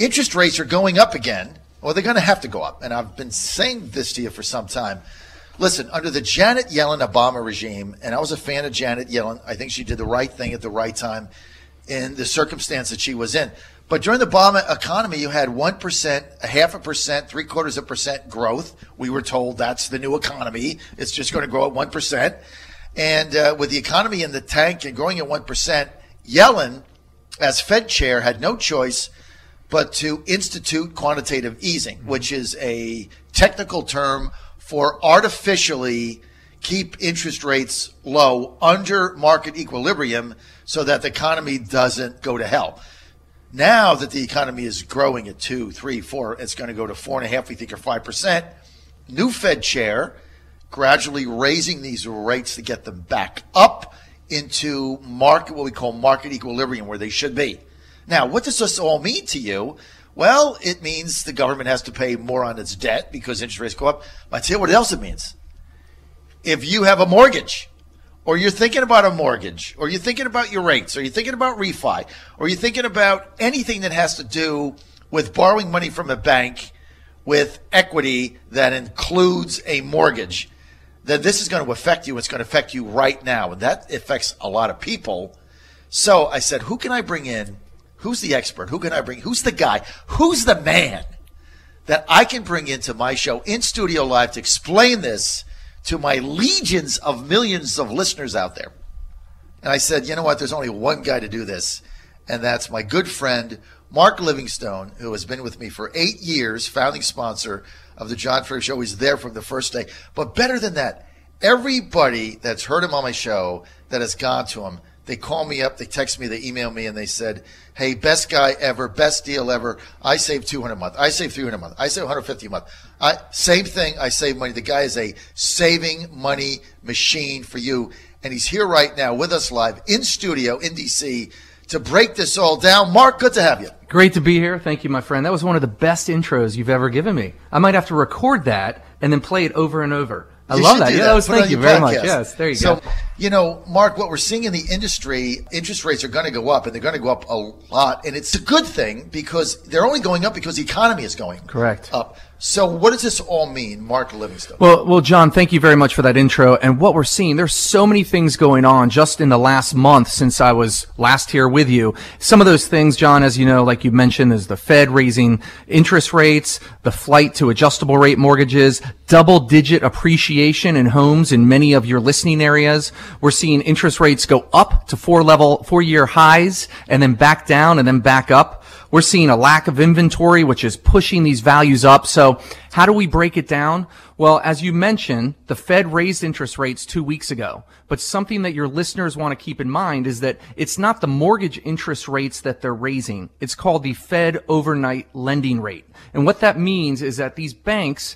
interest rates are going up again. Well, they're going to have to go up. And I've been saying this to you for some time. Listen, under the Janet Yellen Obama regime, and I was a fan of Janet Yellen, I think she did the right thing at the right time in the circumstance that she was in. But during the Obama economy, you had 1%, 0.5%, 0.75% growth. We were told that's the new economy. It's just going to grow at 1%. And with the economy in the tank and growing at 1%, Yellen, as Fed chair, had no choice but to institute quantitative easing, which is a technical term for artificially keep interest rates low under market equilibrium so that the economy doesn't go to hell. Now that the economy is growing at 2, 3, 4, it's going to go to 4.5%, we think, or 5%. New Fed chair gradually raising these rates to get them back up into market, what we call market equilibrium, where they should be. Now, what does this all mean to you? Well, it means the government has to pay more on its debt because interest rates go up. But I tell you what else it means. If you have a mortgage, or you're thinking about a mortgage, or you're thinking about your rates, or you're thinking about refi, or you're thinking about anything that has to do with borrowing money from a bank with equity that includes a mortgage, then this is going to affect you. It's going to affect you right now. And that affects a lot of people. So I said, who can I bring in? Who's the expert? Who can I bring? Who's the guy? Who's the man that I can bring into my show in studio live to explain this to my legions of millions of listeners out there? And I said, you know what? There's only one guy to do this, and that's my good friend, Mark Livingstone, who has been with me for 8 years, founding sponsor of the John Fredericks Show. He's there from the first day. But better than that, everybody that's heard him on my show that has gone to him, they call me up, they text me, they email me, and they said, hey, best guy ever, best deal ever. I save $200 a month. I save $300 a month. I save $150 a month. Same thing. I save money. The guy is a saving money machine for you. And he's here right now with us live in studio in D.C. to break this all down. Mark, good to have you. Great to be here. Thank you, my friend. That was one of the best intros you've ever given me. I might have to record that and then play it over and over. I love that. Yeah, thank you very much. Yes, there you go. So, you know, Mark, what we're seeing in the industry, interest rates are going to go up, and they're going to go up a lot. And it's a good thing because they're only going up because the economy is going up. So what does this all mean, Mark Livingstone? Well, John, thank you very much for that intro. And what we're seeing, there's so many things going on just in the last month since I was last here with you. Some of those things, John, as you know, like you mentioned, is the Fed raising interest rates, the flight to adjustable rate mortgages, double-digit appreciation in homes in many of your listening areas. We're seeing interest rates go up to four-year highs and then back down and then back up. We're seeing a lack of inventory, which is pushing these values up. So how do we break it down? Well, as you mentioned, the Fed raised interest rates 2 weeks ago. But something that your listeners want to keep in mind is that it's not the mortgage interest rates that they're raising. It's called the Fed overnight lending rate. And what that means is that these banks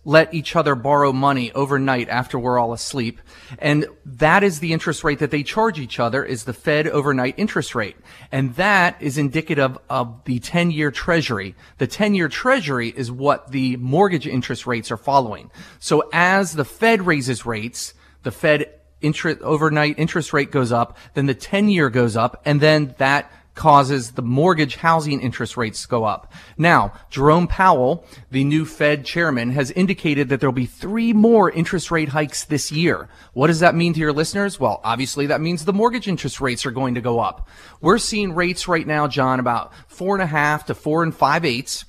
let each other borrow money overnight after we're all asleep. And that is the interest rate that they charge each other, is the Fed overnight interest rate. And that is indicative of the 10-year Treasury. The 10-year Treasury is what the mortgage interest rates are following. So as the Fed raises rates, the Fed overnight interest rate goes up, then the 10-year goes up, and then that causes the mortgage housing interest rates to go up. Now, Jerome Powell, the new Fed chairman, has indicated that there will be 3 more interest rate hikes this year. What does that mean to your listeners? Well, obviously that means the mortgage interest rates are going to go up. We're seeing rates right now, John, about 4.5 to 4 5/8,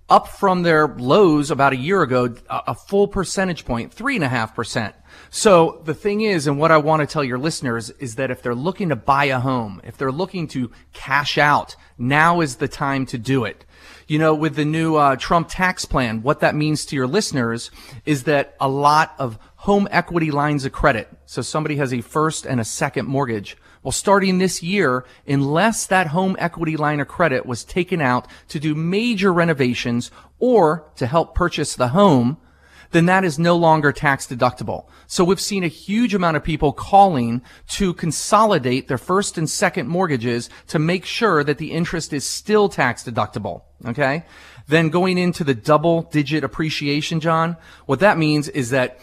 up from their lows about a year ago, a full percentage point, 3.5%. So the thing is, and what I want to tell your listeners is that if they're looking to buy a home, if they're looking to cash out, now is the time to do it. You know, with the new Trump tax plan, what that means to your listeners is that a lot of home equity lines of credit, so somebody has a first and a second mortgage, well, starting this year, unless that home equity line of credit was taken out to do major renovations or to help purchase the home, then that is no longer tax deductible. So we've seen a huge amount of people calling to consolidate their first and second mortgages to make sure that the interest is still tax deductible. Okay? Then going into the double-digit appreciation, John, what that means is that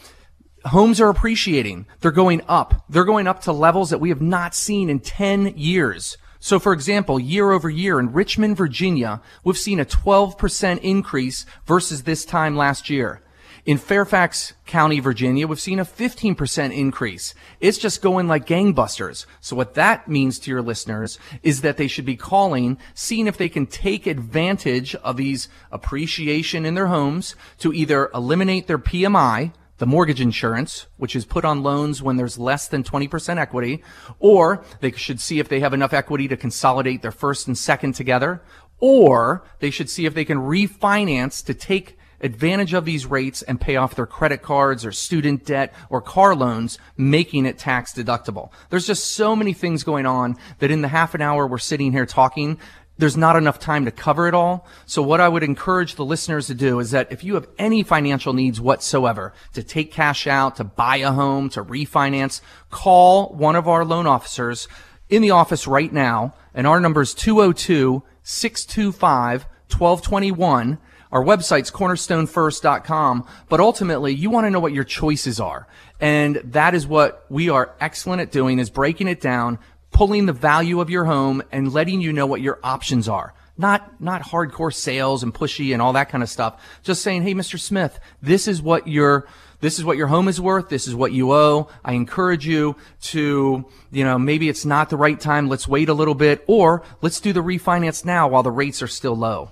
homes are appreciating. They're going up. They're going up to levels that we have not seen in 10 years. So, for example, year over year in Richmond, Virginia, we've seen a 12% increase versus this time last year. In Fairfax County, Virginia, we've seen a 15% increase. It's just going like gangbusters. So what that means to your listeners is that they should be calling, seeing if they can take advantage of these appreciation in their homes to either eliminate their PMI, the mortgage insurance, which is put on loans when there's less than 20% equity, or they should see if they have enough equity to consolidate their first and second together, or they should see if they can refinance to take advantage of these rates and pay off their credit cards or student debt or car loans, making it tax deductible. There's just so many things going on that in the half an hour we're sitting here talking, there's not enough time to cover it all. So what I would encourage the listeners to do is that if you have any financial needs whatsoever, to take cash out, to buy a home, to refinance, call one of our loan officers in the office right now. And our number is 202-625-1221. Our website's cornerstonefirst.com, but ultimately you want to know what your choices are. And that is what we are excellent at doing, is breaking it down, pulling the value of your home and letting you know what your options are. Not hardcore sales and pushy and all that kind of stuff. Just saying, hey, Mr. Smith, this is what your home is worth. This is what you owe. I encourage you to, maybe it's not the right time. Let's wait a little bit, or let's do the refinance now while the rates are still low.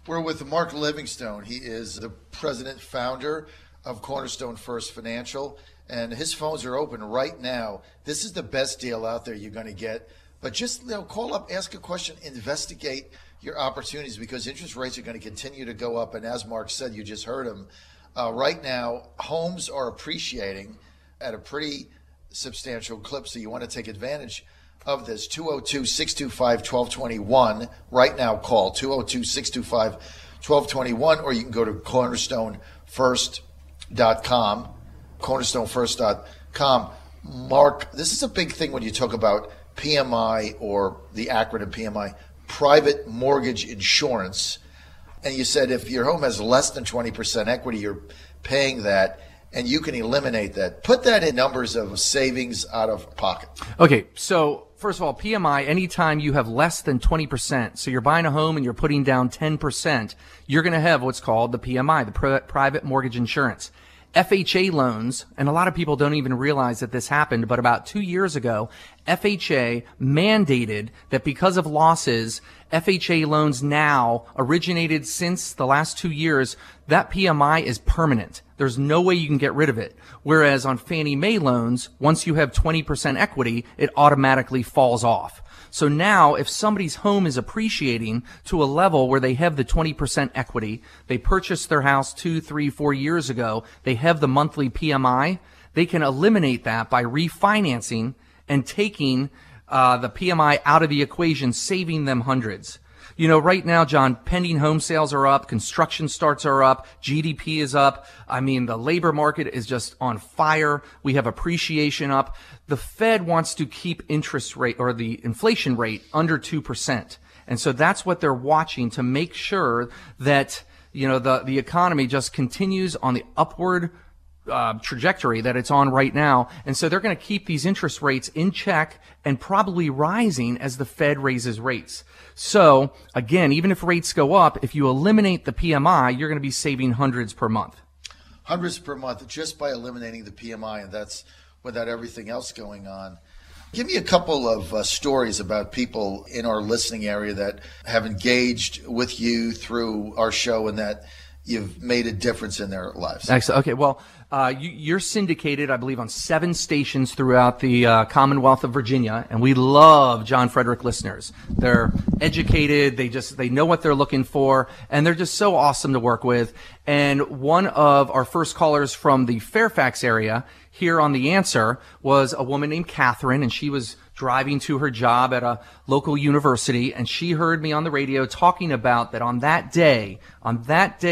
We're with Mark Livingstone. He is the president, founder of Cornerstone First Financial, and his phones are open right now. This is the best deal out there you're going to get. But just call up, ask a question, investigate your opportunities, because interest rates are going to continue to go up. And as Mark said, you just heard him, right now homes are appreciating at a pretty substantial clip, so you want to take advantage of this. 202-625-1221. Right now, call 202-625-1221, or you can go to cornerstonefirst.com, cornerstonefirst.com. Mark, this is a big thing when you talk about PMI, or the acronym PMI, private mortgage insurance. And you said if your home has less than 20% equity, you're paying that, and you can eliminate that. Put that in numbers of savings out of pocket. Okay, so first of all, PMI, anytime you have less than 20%, so you're buying a home and you're putting down 10%, you're going to have what's called the PMI, the private mortgage insurance. FHA loans, and a lot of people don't even realize that this happened, but about 2 years ago, FHA mandated that because of losses, FHA loans now originated since the last 2 years, that PMI is permanent. There's no way you can get rid of it. Whereas on Fannie Mae loans, once you have 20% equity, it automatically falls off. So now if somebody's home is appreciating to a level where they have the 20% equity, they purchased their house 2, 3, 4 years ago, they have the monthly PMI, they can eliminate that by refinancing and taking the PMI out of the equation, saving them hundreds. Right now, John, pending home sales are up, construction starts are up, GDP is up. I mean, the labor market is just on fire. We have appreciation up. The Fed wants to keep interest rate, or the inflation rate, under 2%. And so that's what they're watching to make sure that, the economy just continues on the upward trajectory that it's on right now. And so they're going to keep these interest rates in check and probably rising as the Fed raises rates. So again, even if rates go up, if you eliminate the PMI, you're going to be saving hundreds per month. Hundreds per month just by eliminating the PMI, and that's without everything else going on. Give me a couple of stories about people in our listening area that have engaged with you through our show and that you've made a difference in their lives. Excellent. Okay, well, you're syndicated, I believe, on 7 stations throughout the Commonwealth of Virginia, and we love John Fredericks listeners. They're educated, they know what they're looking for, and they're just so awesome to work with. And one of our first callers from the Fairfax area here on The Answer was a woman named Catherine, and she was driving to her job at a local university, and she heard me on the radio talking about that on that day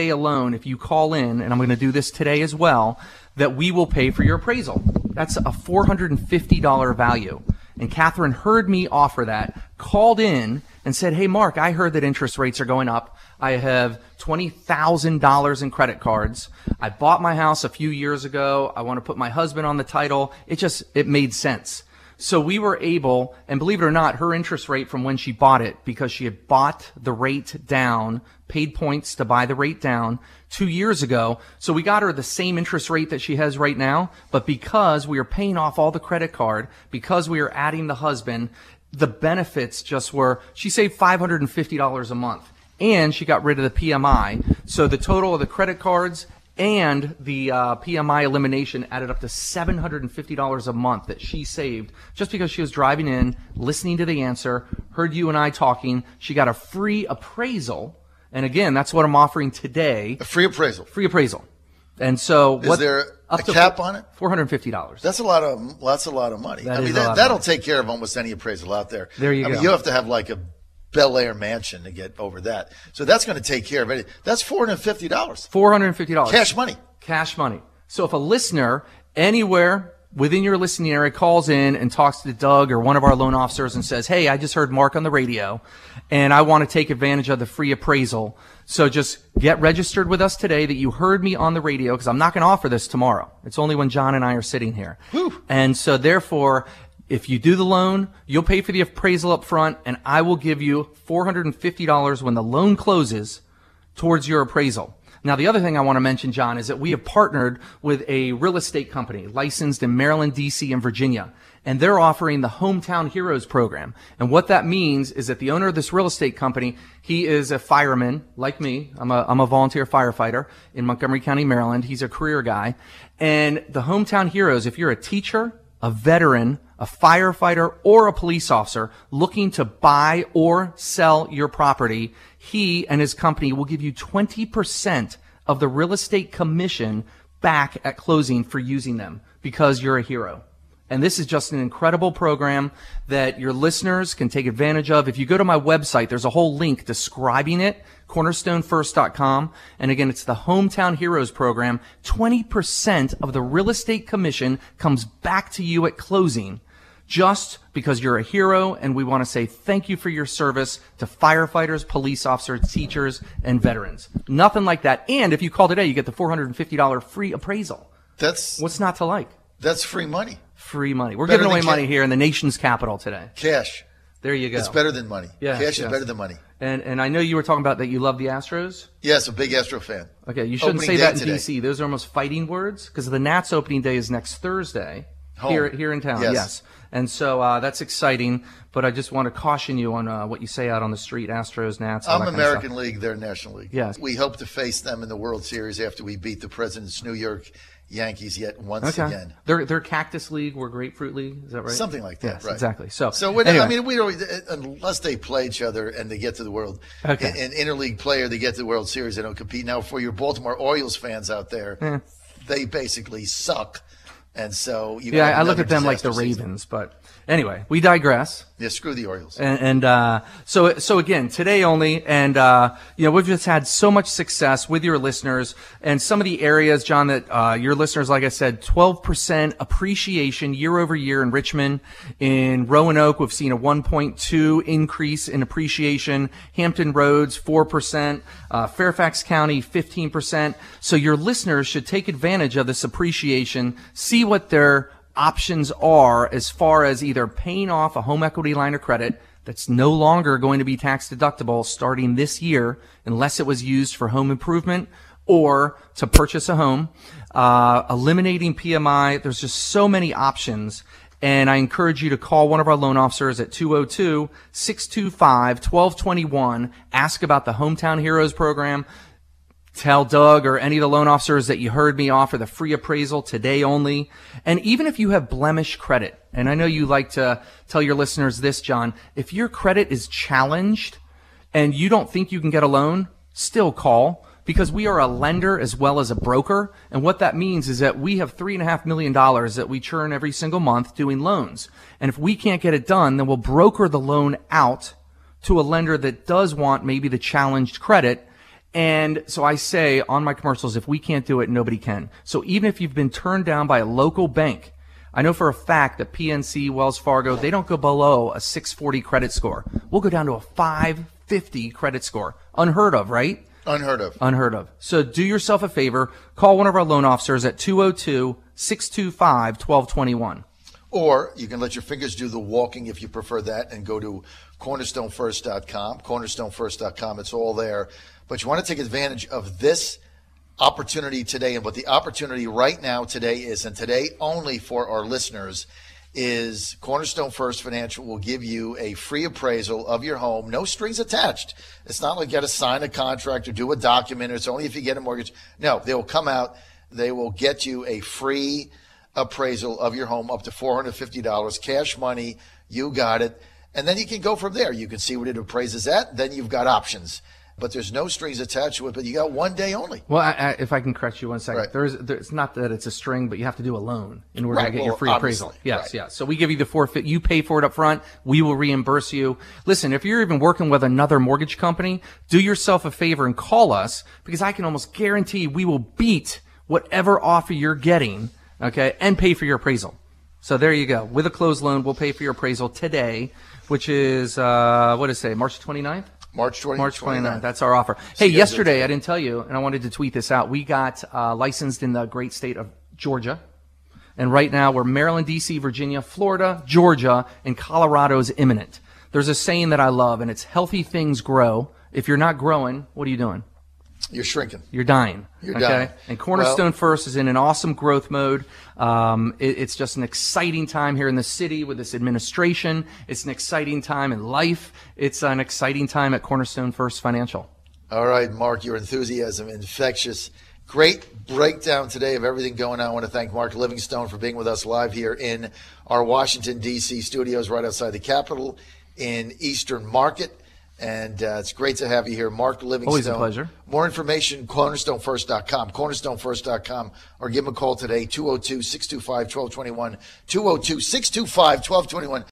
alone, if you call in, and I'm going to do this today as well, that we will pay for your appraisal. That's a $450 value. And Catherine heard me offer that, called in and said, hey, Mark, I heard that interest rates are going up. I have $20,000 in credit cards. I bought my house a few years ago. I want to put my husband on the title. It made sense. So we were able, and believe it or not, her interest rate from when she bought it, because she had bought the rate down, paid points to buy the rate down 2 years ago. So we got her the same interest rate that she has right now, but because we are paying off all the credit card, because we are adding the husband, the benefits just were, she saved $550 a month, and she got rid of the PMI. So the total of the credit cards and the PMI elimination added up to $750 a month that she saved just because she was driving in, listening to the answer, heard you and I talking. She got a free appraisal. And again, that's what I'm offering today. A free appraisal. Free appraisal. And so is there a cap on it? $450. That's a lot of money. That'll take care of almost any appraisal out there. There you go. You have to have like a Bel Air mansion to get over that. So that's going to take care of it. That's $450. $450. Cash money. Cash money. So if a listener anywhere within your listening area calls in and talks to Doug or one of our loan officers and says, hey, I just heard Mark on the radio and I want to take advantage of the free appraisal. So just get registered with us today that you heard me on the radio, because I'm not going to offer this tomorrow. It's only when John and I are sitting here. Whew. And so therefore, if you do the loan, you'll pay for the appraisal up front, and I will give you $450 when the loan closes towards your appraisal. Now, the other thing I want to mention, John, is that we have partnered with a real estate company licensed in Maryland, D.C., and Virginia, and they're offering the Hometown Heroes program. And what that means is that the owner of this real estate company, he is a fireman like me. I'm a volunteer firefighter in Montgomery County, Maryland. He's a career guy. And the Hometown Heroes, if you're a teacher, a veteran, a firefighter, or a police officer looking to buy or sell your property, he and his company will give you 20% of the real estate commission back at closing for using them because you're a hero. And this is just an incredible program that your listeners can take advantage of. If you go to my website, there's a whole link describing it, cornerstonefirst.com. And again, it's the Hometown Heroes program. 20% of the real estate commission comes back to you at closing just because you're a hero, and we want to say thank you for your service to firefighters, police officers, teachers, and veterans. Nothing like that. And if you call today, you get the $450 free appraisal. What's not to like? That's free money. Free money. We're giving away money here in the nation's capital today. Cash. There you go. It's better than money. Yes, Cash is better than money. And I know you were talking about that you love the Astros. Yes, a big Astro fan. Okay, you shouldn't say that in D.C. Those are almost fighting words, because the Nats opening day is next Thursday here in town. Yes. And so that's exciting, but I just want to caution you on what you say out on the street, Astros, Nats. I'm American League, they're National League. Yes. We hope to face them in the World Series after we beat the President's New York Yankees yet once again. They're Cactus League, we're Grapefruit League, is that right? Something like that, yes, right. Exactly. So anyway. I mean, we don't, unless they play each other and they get to the World, an interleague player, they get to the World Series, they don't compete. Now, for your Baltimore Orioles fans out there, they basically suck. And so I look at them like the Ravens, but anyway, we digress. Yeah, screw the Orioles. So again, today only, and we've just had so much success with your listeners, and some of the areas, John, that your listeners, like I said, 12% appreciation year over year in Richmond. In Roanoke, we've seen a 1.2 increase in appreciation. Hampton Roads, 4%. Fairfax County, 15%. So your listeners should take advantage of this appreciation, see what their options are as far as either paying off a home equity line of credit that's no longer going to be tax deductible starting this year unless it was used for home improvement or to purchase a home, eliminating PMI. There's just so many options. And I encourage you to call one of our loan officers at 202-625-1221. Ask about the Hometown Heroes program. Tell Doug or any of the loan officers that you heard me offer the free appraisal today only. And even if you have blemish credit, and I know you like to tell your listeners this, John, if your credit is challenged and you don't think you can get a loan, still call, because we are a lender as well as a broker. And what that means is that we have $3.5 million that we churn every single month doing loans. And if we can't get it done, then we'll broker the loan out to a lender that does want maybe the challenged credit. And so I say on my commercials, if we can't do it, nobody can. So even if you've been turned down by a local bank, I know for a fact that PNC, Wells Fargo, they don't go below a 640 credit score. We'll go down to a 550 credit score. Unheard of, right? Unheard of. Unheard of. So do yourself a favor. Call one of our loan officers at 202-625-1221. Or you can let your fingers do the walking if you prefer that and go to cornerstonefirst.com, cornerstonefirst.com. It's all there. But you want to take advantage of this opportunity today. And what the opportunity right now today is, and today only for our listeners, is Cornerstone First Financial will give you a free appraisal of your home, no strings attached. It's not like you got to sign a contract or do a document. It's only if you get a mortgage. No, they will come out. They will get you a free appraisal of your home up to $450, cash money. You got it. And then you can go from there. You can see what it appraises at. Then you've got options. But there's no strings attached to it, but you got one day only. Well, if I can correct you 1 second, Right. It's not that it's a string, but you have to do a loan in order to get your free obviously. appraisal. Yes, Right. yes. So we give you the forfeit. You pay for it up front. We will reimburse you. Listen, if you're even working with another mortgage company, do yourself a favor and call us, because I can almost guarantee we will beat whatever offer you're getting, okay, and pay for your appraisal. So there you go. With a closed loan, we'll pay for your appraisal today, which is, what did it say, March 29th? March 29th. That's our offer. Hey, yesterday, I didn't tell you, and I wanted to tweet this out. We got licensed in the great state of Georgia. And right now, we're Maryland, D.C., Virginia, Florida, Georgia, and Colorado is imminent. There's a saying that I love, and it's healthy things grow. If you're not growing, what are you doing? You're shrinking. You're dying. You're dying. And Cornerstone First is in an awesome growth mode. It's just an exciting time here in the city with this administration. It's an exciting time in life. It's an exciting time at Cornerstone First Financial. All right, Mark, your enthusiasm, infectious. Great breakdown today of everything going on. I want to thank Mark Livingstone for being with us live here in our Washington, D.C. studios right outside the Capitol in Eastern Market. And it's great to have you here, Mark Livingstone. Always a pleasure. More information, cornerstonefirst.com, cornerstonefirst.com, or give him a call today, 202-625-1221, 202-625-1221.